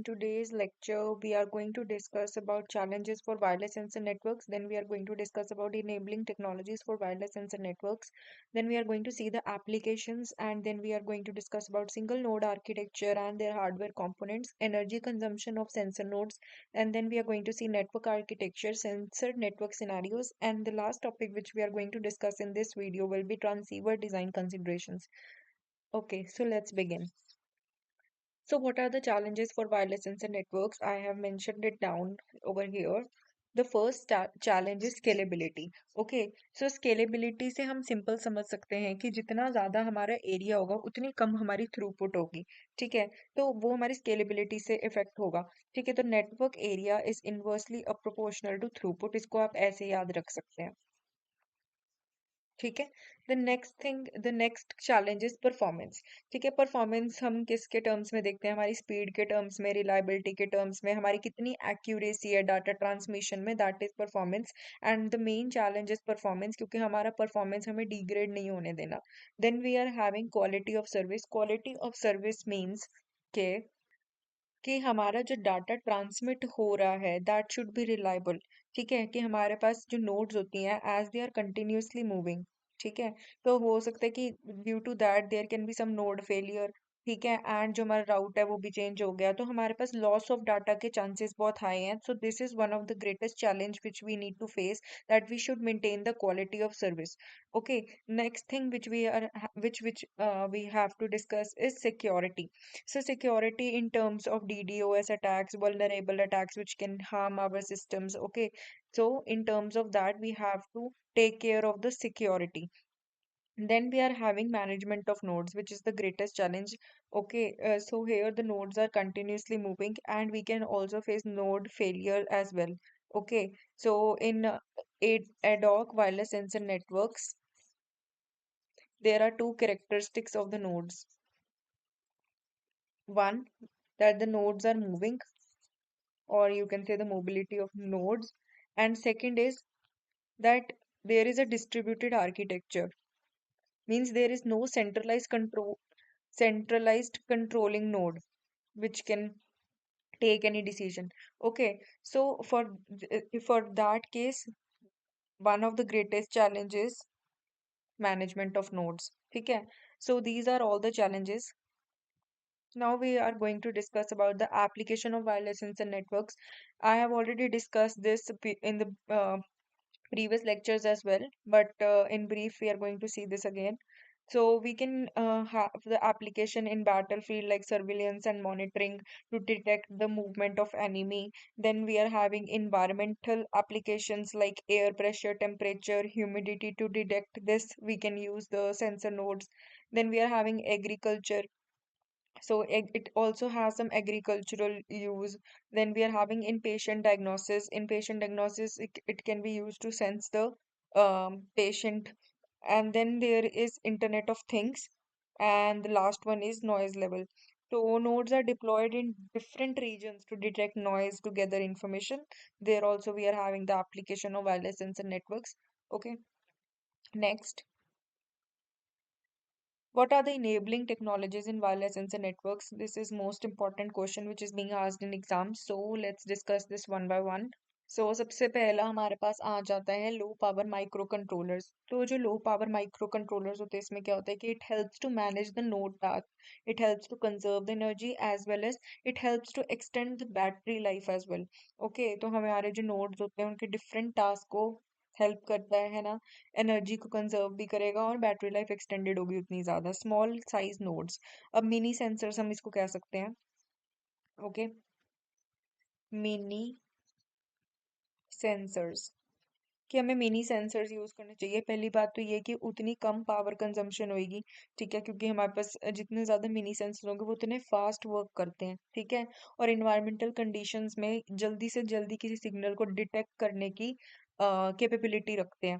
in today's lecture, we are going to discuss about challenges for wireless sensor networks. Then we are going to discuss about enabling technologies for wireless sensor networks. Then we are going to see the applications, and then we are going to discuss about single node architecture and their hardware components, energy consumption of sensor nodes, and then we are going to see network architecture, sensor network scenarios, and the last topic which we are going to discuss in this video will be transceiver design considerations. Okay, so let's begin. So, what are the challenges for wireless sensor networks? I have mentioned it down over here. The first challenge is scalability. Okay, so scalability से हम simple समझ सकते हैं कि जितना ज़्यादा हमारा area होगा उतनी कम हमारी थ्रूपुट होगी। ठीक है, तो वो हमारी स्केलेबिलिटी से इफेक्ट होगा। ठीक है, तो network area is inversely proportional to throughput, इसको आप ऐसे याद रख सकते हैं। ठीक है, the next challenge is performance. ठीक है, परफॉर्मेंस हम किसके टर्म्स में देखते हैं? हमारी स्पीड के टर्म्स में, रिलायबिलिटी के टर्म्स में, हमारी कितनी एक्यूरेसी है डाटा ट्रांसमिशन में, that is performance. And the main challenge is performance, क्योंकि हमारा परफॉर्मेंस हमें डिग्रेड नहीं होने देना। Then we are having quality of service. Quality of service means के कि हमारा जो डाटा ट्रांसमिट हो रहा है दैट शुड बी रिलायबल। ठीक है, कि हमारे पास जो नोड्स होती हैं as they are continuously moving. ठीक है, तो हो सकता है कि due to that there can be some node failure. ठीक है, एंड जो हमारा राउट है वो भी चेंज हो गया, तो हमारे पास लॉस ऑफ डाटा के चांसेस बहुत हाई हैं। So this is one of the greatest challenge which we need to face, that we should maintain the quality of service. Okay, next thing which we have to discuss is security. So security in terms of DDoS attacks, vulnerable attacks which can harm our systems. Okay, so in terms of that, we have to take care of the security. Then we are having management of nodes, which is the greatest challenge. Okay, so here the nodes are continuously moving, and we can also face node failure as well. Okay, so in ad hoc wireless sensor networks, there are two characteristics of the nodes. One, that the nodes are moving, or you can say the mobility of nodes. And second is that there is a distributed architecture, means there is no centralized controlling node which can take any decision. Okay, so for that case, one of the greatest challenges management of nodes. Okay, so these are all the challenges. Now we are going to discuss about the application of wireless sensor networks. I have already discussed this in the previous lectures as well, but in brief, we are going to see this again. So we can have the application in battlefield like surveillance and monitoring to detect the movement of enemy. Then we are having environmental applications like air pressure, temperature, humidity to detect this. We can use the sensor nodes. Then we are having agriculture, so it also has some agricultural use. Then we are having inpatient diagnosis. Inpatient diagnosis, it can be used to sense the patient. And then there is Internet of Things. And the last one is noise level. So nodes are deployed in different regions to detect noise to gather information. There also we are having the application of wireless sensor networks. Okay, next. What are the enabling technologies in wireless sensor networks? This is most important question which is being asked in exams. So let's discuss this one by one. So सबसे पहला हमारे पास आ जाता है low power micro controllers. तो जो low power micro controllers होते हैं इसमें क्या होता है कि it helps to manage the node task, it helps to conserve the energy as well as it helps to extend the battery life as well. Okay, तो हमारे जो नोड्स होते हैं उनके डिफरेंट टास्क को हेल्प करता है ना, एनर्जी को कंजर्व भी करेगा और बैटरी लाइफ एक्सटेंडेड होगी उतनी ज़्यादा। स्मॉल साइज नोड्स, अब मिनी सेंसर्स हम इसको कह सकते हैं। ओके, मिनी सेंसर्स, कि हमें मिनी सेंसर्स यूज करने चाहिए। पहली बात तो ये कि उतनी कम पावर कंजम्पशन होगी। ठीक है, क्योंकि हमारे पास जितने ज्यादा मिनी सेंसर होंगे वो उतने फास्ट वर्क करते हैं। ठीक है, और इन्वायरमेंटल कंडीशंस में जल्दी से जल्दी किसी सिग्नल को डिटेक्ट करने की कैपेबिलिटी रखते हैं।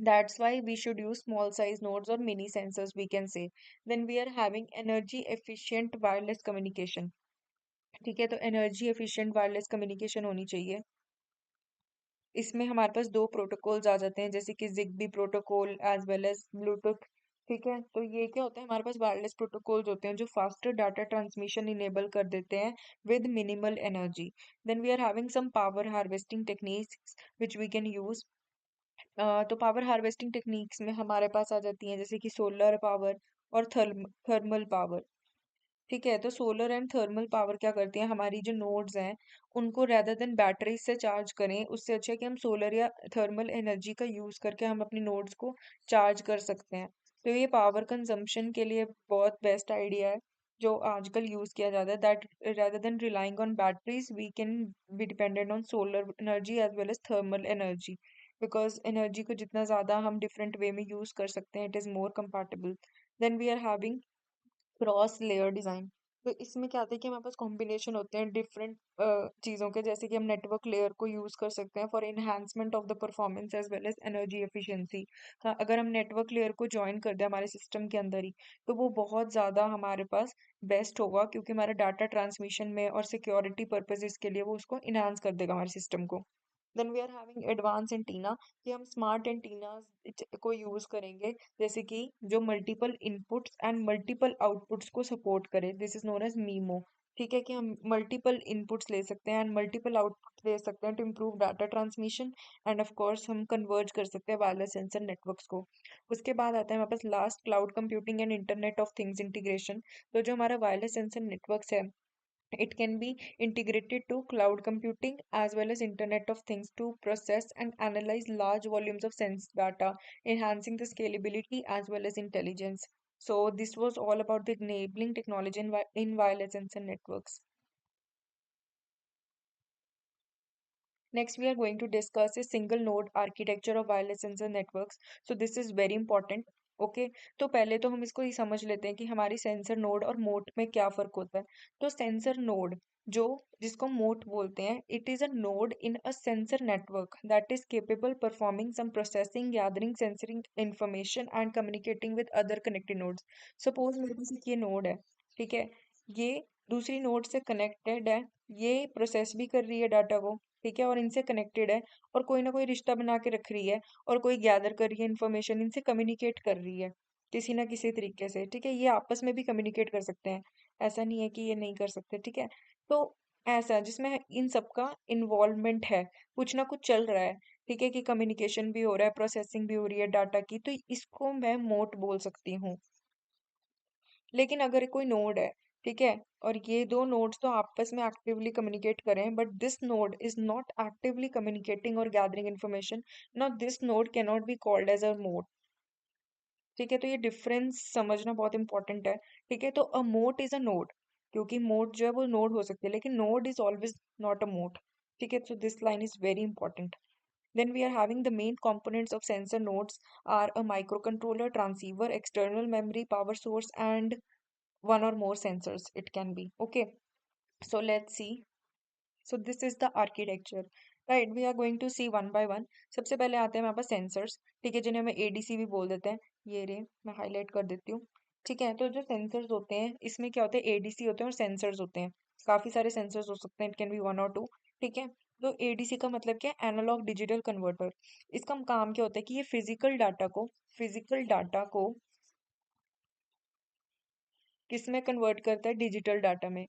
That's why we should use small size nodes or mini sensors, we can say. Then we are having energy efficient wireless communication. ठीक है, तो एनर्जी एफिशिएंट वायरलेस कम्युनिकेशन होनी चाहिए। इसमें हमारे पास दो प्रोटोकॉल्स आ जाते हैं, जैसे कि ZigBee protocol as well as Bluetooth ठीक है, तो ये क्या होता है, हमारे पास वायरलेस प्रोटोकॉल्स होते हैं जो फास्टर डाटा ट्रांसमिशन इनेबल कर देते हैं with minimal energy. Then we are having some power harvesting techniques which we can use. तो पावर हार्वेस्टिंग टेक्निक्स में हमारे पास आ जाती हैं जैसे कि सोलर पावर और थर्मल पावर. ठीक है, तो सोलर एंड थर्मल पावर क्या करती हैं, हमारी जो नोड्स हैं उनको रेदर देन बैटरी से चार्ज करें, उससे अच्छा है कि हम सोलर या थर्मल एनर्जी का यूज करके हम अपनी नोड्स को चार्ज कर सकते हैं. तो ये पावर कंजम्पशन के लिए बहुत बेस्ट आइडिया है जो आजकल यूज किया जाता है, that rather than relying on batteries we can be dependent on solar energy as well as thermal energy, because energy को जितना ज्यादा हम डिफरेंट वे में यूज कर सकते हैं it is more compatible. Then we are having cross layer design. तो इसमें क्या आता है कि हमारे पास कॉम्बिनेशन होते हैं डिफरेंट चीज़ों के, जैसे कि हम नेटवर्क लेयर को यूज़ कर सकते हैं for enhancement of the performance as well as energy efficiency. अगर हम नेटवर्क लेयर को ज्वाइन कर दें हमारे सिस्टम के अंदर ही, तो वो बहुत ज़्यादा हमारे पास बेस्ट होगा, क्योंकि हमारा डाटा ट्रांसमिशन में और सिक्योरिटी पर्पजेस के लिए वो उसको इन्हांस कर देगा हमारे सिस्टम को. Then we are having advance antenna, कि हम स्मार्ट एंटीनाज को यूज करेंगे, जैसे कि जो multiple inputs and multiple outputs को सपोर्ट करे, this is known as MIMO. ठीक है, कि हम मल्टीपल इनपुट्स ले सकते हैं एंड मल्टीपल आउटपुट्स ले सकते हैं to improve data transmission, and of course हम कन्वर्ज कर सकते हैं वायरलेस सेंसर नेटवर्क्स को. उसके बाद आता है हमारे पास last, cloud computing and internet of things integration. तो जो हमारा वायरलेस सेंसर नेटवर्क्स है, it can be integrated to cloud computing as well as Internet of Things to process and analyze large volumes of sense data, enhancing the scalability as well as intelligence. So, this was all about the enabling technology in wireless sensor networks. Next, we are going to discuss a single node architecture of wireless sensor networks. So this is very important. Okay, तो पहले तो हम इसको ही समझ लेते हैं कि हमारी सेंसर नोड और मोट में क्या फर्क होता है. तो सेंसर नोड, जो जिसको मोट बोलते हैं, it is a node in a sensor network that is capable performing some processing, gathering sensoring information and communicating with other connected nodes. Suppose मेरे पास एक ये नोड है, ठीक है, ये दूसरी नोड से कनेक्टेड है, ये प्रोसेस भी कर रही है डाटा को, ठीक है, और इनसे कनेक्टेड है, और कोई ना कोई रिश्ता बना के रख रही है, और कोई गैदर कर रही है इन्फॉर्मेशन, इनसे कम्युनिकेट कर रही है किसी ना किसी तरीके से. ठीक है, ये आपस में भी कम्युनिकेट कर सकते हैं, ऐसा नहीं है कि ये नहीं कर सकते. ठीक है, तो ऐसा जिसमें इन सबका इन्वॉल्वमेंट है, कुछ ना कुछ चल रहा है. ठीक है, कि कम्युनिकेशन भी हो रहा है, प्रोसेसिंग भी हो रही है डाटा की, तो इसको मैं मोट बोल सकती हूँ. लेकिन अगर कोई नोड है, ठीक है, और ये दो नोड्स तो आपस में एक्टिवली कम्युनिकेट करें, but this node is not actively communicating और gathering information, now this node can not be called as a mode. ठीक है, तो ये डिफरेंस समझना बहुत इंपॉर्टेंट है. ठीक है, तो अ मोट इज अ नोड, क्योंकि मोड जो है वो नोड हो सकती है, लेकिन node is always not a mode. ठीक है, so this line is very important. Then we are having the main components of sensor nodes are a microcontroller, transceiver, external memory, power source, and one or more sensors it can be. Okay, so let's see. So this is the architecture, right? We are going to see one by one. सबसे पहले आते हैं हमारे पास sensors, ठीक है, जिन्हें हम ADC भी बोल देते हैं. ये रे, मैं हाईलाइट कर देती हूँ. ठीक है, तो जो सेंसर्स होते हैं इसमें क्या होते हैं, एडीसी होते हैं और सेंसर्स होते हैं. काफी सारे सेंसर्स हो सकते हैं, इट कैन बी वन और टू. ठीक है, तो एडीसी का मतलब क्या है, एनालॉग डिजिटल कन्वर्टर. इसका काम क्या होता है कि ये फिजिकल डाटा को किस में कन्वर्ट करता है, डिजिटल डाटा में.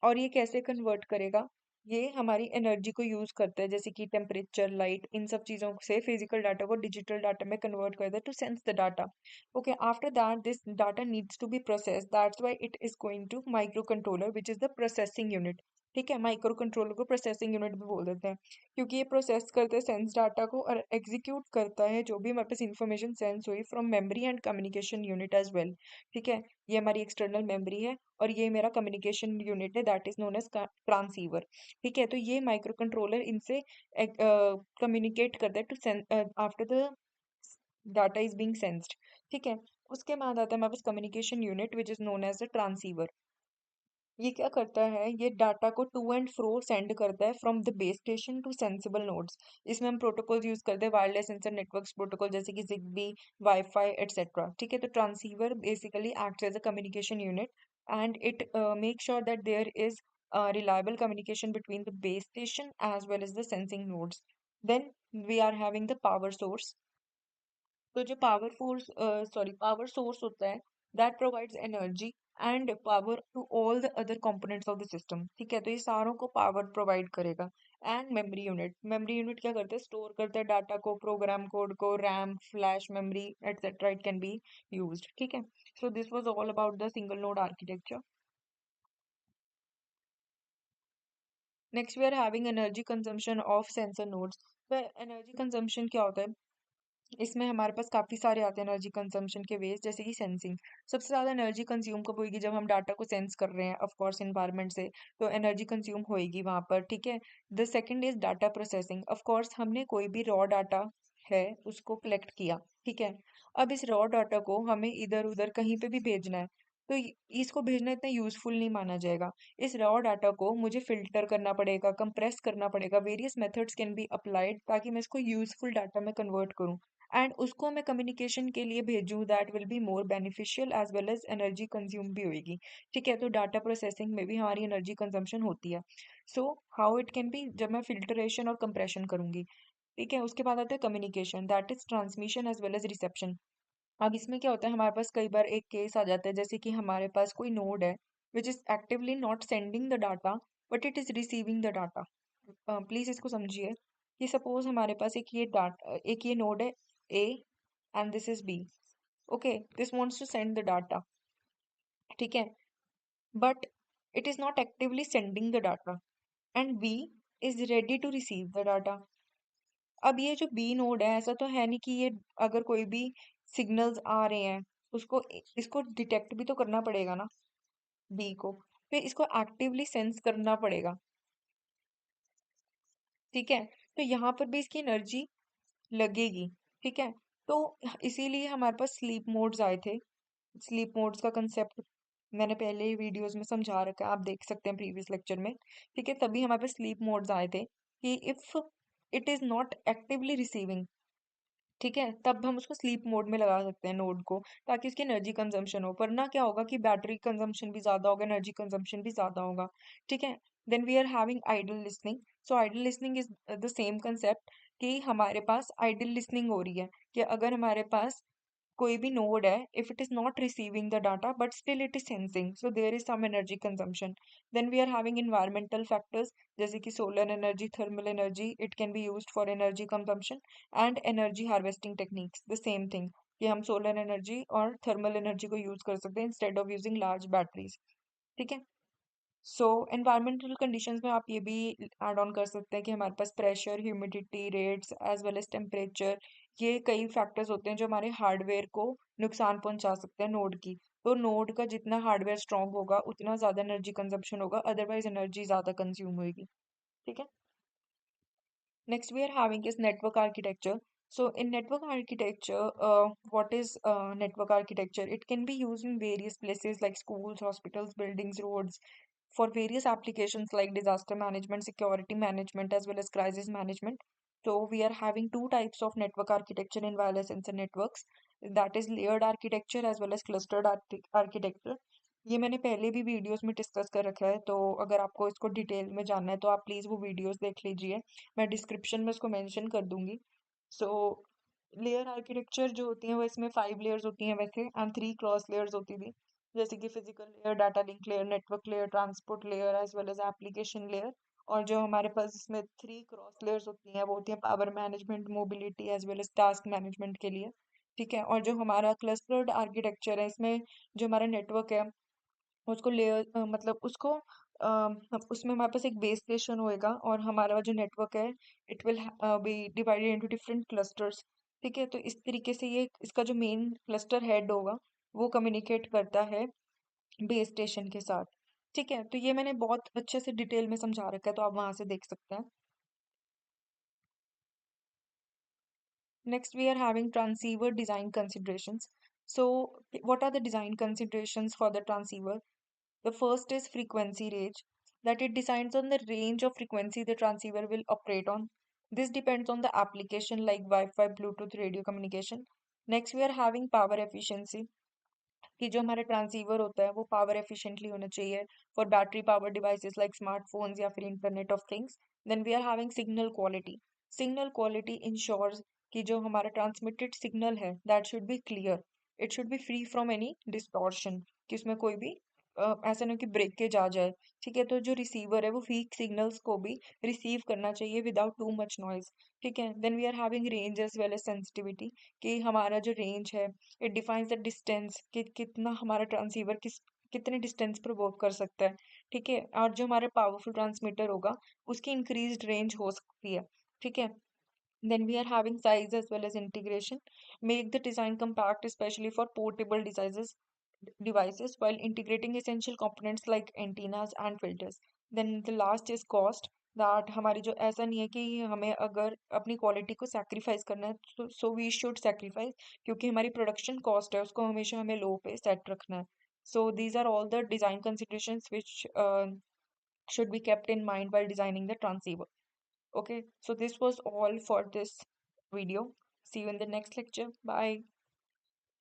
और ये कैसे कन्वर्ट करेगा, ये हमारी एनर्जी को यूज करता है, जैसे कि टेम्परेचर, लाइट, इन सब चीजों से फिजिकल डाटा को डिजिटल डाटा में कन्वर्ट करता है to sense the data. Okay, after that this data needs to be process, that's why it is going to micro controller which is the processing unit. ठीक है, micro controller को processing unit भी बोल देते हैं, क्योंकि ये प्रोसेस करते हैं सेंस डाटा को और एग्जीक्यूट करता है जो भी हमारे पास इंफॉर्मेशन सेंस हुई from memory and communication unit as well. ठीक है, ये हमारी एक्सटर्नल मेमोरी है, और ये मेरा कम्युनिकेशन यूनिट है, that is known as transceiver. ठीक है, तो ये माइक्रो कंट्रोलर इनसे कम्युनिकेट करता है to after the data is being sensed. ठीक है, उसके बाद आता है हमारे पास communication unit which is known as the transceiver. ये क्या करता है, ये डाटा को टू एंड फ्रो सेंड करता है from the base station to sensible nodes. इसमें हम प्रोटोकॉल्स यूज करते हैं, वायरलेस सेंसर नेटवर्क्स प्रोटोकॉल, जैसे कि जिगबी, वाईफाई, एटसेट्रा. ठीक है, तो transceiver basically acts as a communication unit, and it make sure that there is reliable communication between the base station as well as the sensing nodes. Then we are having the power source. तो जो power source होता है, that provides energy and power to all the other components of the system. ठीक है, तो ये सारों को पावर प्रोवाइड करेगा। एंड मेमोरी यूनिट क्या करता है, स्टोर करता है डाटा को, प्रोग्राम कोड को, RAM, flash memory et cetera, it can be used. ठीक है, so this was all about the single node architecture. Next we are having energy consumption of sensor nodes. तो एनर्जी कंजम्पशन क्या होता है, इसमें हमारे पास काफी सारे आते हैं एनर्जी कंजम्पशन के वेज, जैसे कि सेंसिंग। सबसे ज्यादा एनर्जी कंज्यूम कब होगी, जब हम डाटा को सेंस कर रहे हैं ऑफ कोर्स एनवायरनमेंट से, तो एनर्जी कंज्यूम होएगी वहां पर। ठीक है, the second is data processing. Of course हमने कोई भी रॉ डाटा है उसको कलेक्ट किया, ठीक है, अब इस रॉ डाटा को हमें इधर उधर कहीं पे भी भेजना है, तो इसको भेजना इतना यूजफुल नहीं माना जाएगा। इस रॉ डाटा को मुझे फिल्टर करना पड़ेगा, कंप्रेस करना पड़ेगा, various methods can be applied ताकि मैं इसको यूजफुल डाटा में कन्वर्ट करूं एंड उसको मैं कम्युनिकेशन के लिए भेजूं, that will be more beneficial as well as energy consume भी होगी। ठीक है, तो डाटा प्रोसेसिंग में भी हमारी एनर्जी कंजम्पशन होती है। So how it can B, जब मैं फिल्टरेशन और कंप्रेशन करूंगी। ठीक है, उसके बाद आता है communication, that is transmission as well as reception. अब इसमें क्या होता है, हमारे पास कई बार एक केस आ जाता है, जैसे कि हमारे पास कोई नोड है which is actively not sending the data but it is receiving the data. Please इसको समझिए कि सपोज हमारे पास एक ये नोड है A and this is B. Okay, this wants to send the data. ठीक है, but it is not actively sending the data and B is ready to receive the data. अब ये जो B नोड है, ऐसा तो है नहीं कि ये अगर कोई भी सिग्नल्स आ रहे हैं उसको इसको डिटेक्ट भी तो करना पड़ेगा ना, B को, फिर इसको एक्टिवली सेंस करना पड़ेगा। ठीक है, तो यहाँ पर भी इसकी एनर्जी लगेगी। ठीक है, तो इसीलिए हमारे पास स्लीप मोड्स आए थे। स्लीप मोड्स का कंसेप्ट मैंने पहले ही वीडियोस में समझा रखा है, आप देख सकते हैं प्रीवियस लेक्चर में। ठीक है, तभी हमारे पास स्लीप मोड्स आए थे कि if it is not actively receiving, ठीक है, तब हम उसको स्लीप मोड में लगा सकते हैं नोड को, ताकि उसकी एनर्जी कंजम्पशन हो। वरना क्या होगा कि बैटरी कंजम्पशन भी ज्यादा होगा, एनर्जी कंजम्पशन भी ज्यादा होगा। ठीक है, then we are having idle listening. So idle listening is the same concept कि हमारे पास आइडल लिसनिंग हो रही है, कि अगर हमारे पास कोई भी नोड है, if it is not receiving the data but still it is sensing, so there is some energy consumption. Then we are having environmental factors, जैसे कि solar energy, thermal energy, it can be used for energy consumption and energy harvesting techniques, the same thing, कि हम solar energy और thermal energy को use कर सकते हैं instead of using large batteries। ठीक है, सो एनवायरमेंटल कंडीशंस में आप ये भी ऐड ऑन कर सकते हैं कि हमारे पास pressure, humidity, rates as well as temperature, ये कई फैक्टर्स होते हैं जो हमारे हार्डवेयर को नुकसान पहुंचा सकते हैं नोड की। तो नोड का जितना हार्डवेयर स्ट्रांग होगा उतना ज़्यादा एनर्जी कंजप्शन होगा, अदरवाइज एनर्जी ज़्यादा कंज्यूम होगी। ठीक है, next we are having is network architecture. So in network architecture, what is network architecture? It can be used in various places like schools, hospitals, buildings, roads, for various applications like disaster management, security management, as well as crisis management. So we are having two types of network architecture in wireless sensor networks. That is layered architecture as well as clustered architecture. ये मैंने पहले भी videos में discuss कर रखा है, तो अगर आपको इसको डिटेल में जानना है तो आप प्लीज़ वो वीडियोस देख लीजिए, मैं डिस्क्रिप्शन में उसको मेंशन कर दूंगी। सो लेयर आर्किटेक्चर जो होती है वो इसमें 5 लेयर्स होती हैं वैसे, एंड 3 क्रॉस लेयर्स होती थी, जैसे कि physical layer, data link layer, network layer, transport layer as well as application layer. और जो हमारे पास इसमें 3 क्रॉस लेयर्स होती हैं वो होती हैं power management, mobility as well as task management के लिए। ठीक है, और जो हमारा क्लस्टर्ड आर्किटेक्चर है, इसमें जो हमारा नेटवर्क है उसको लेयर मतलब उसको उसमें हमारे पास एक बेस स्टेशन होएगा और हमारा जो नेटवर्क है it will be divided into different clusters. ठीक है, तो इस तरीके से ये इसका जो मेन क्लस्टर हेड होगा वो कम्युनिकेट करता है बेस स्टेशन के साथ। ठीक है, तो ये मैंने बहुत अच्छे से डिटेल में समझा रखा है, तो आप वहां से देख सकते हैं। Next, we are having transceiver design considerations. So, what are the design considerations for the transceiver? The first is frequency range, that it decides on the range of frequency the transceiver will operate on. This depends on the application like Wi-Fi, Bluetooth, radio communication. Next, we are having power efficiency, कि जो हमारा transceiver होता है वो power efficiently होना चाहिए for battery power devices like smartphones या फिर internet of things. Then we are having signal quality. Signal quality ensures कि जो हमारा ट्रांसमिटेड सिग्नल है that should be clear, it should be free from any distortion, कि उसमें कोई भी ऐसा नहीं कि ब्रेकेज आ जाए। ठीक है, तो जो रिसीवर है वो वीक सिग्नल्स को भी रिसीव करना चाहिए विदाउट टू मच नॉइज। ठीक है, then we are having range as well as sensitivity, कि हमारा जो रेंज है इट डिफाइंस द डिस्टेंस, कि कितना हमारा ट्रांसीवर कितने डिस्टेंस पर वर्क कर सकता है। ठीक है, और जो हमारा पावरफुल ट्रांसमीटर होगा उसकी इंक्रीज्ड रेंज हो सकती है। ठीक है, then we are having size as well as integration. Make the design compact, especially for portable devices while integrating essential components like antennas and filters. Then the last is cost. That हमारी जो ऐसा नहीं है कि हमें अगर अपनी quality को सैक्रिफाइस करना है तो सो वी शुड सैक्रिफाइस, क्योंकि हमारी प्रोडक्शन कॉस्ट है उसको हमेशा हमें लो पे सेट रखना है. So these are all the design considerations which should be kept in mind while designing the transceiver. Okay, so this was all for this video. See you in the next lecture. Bye.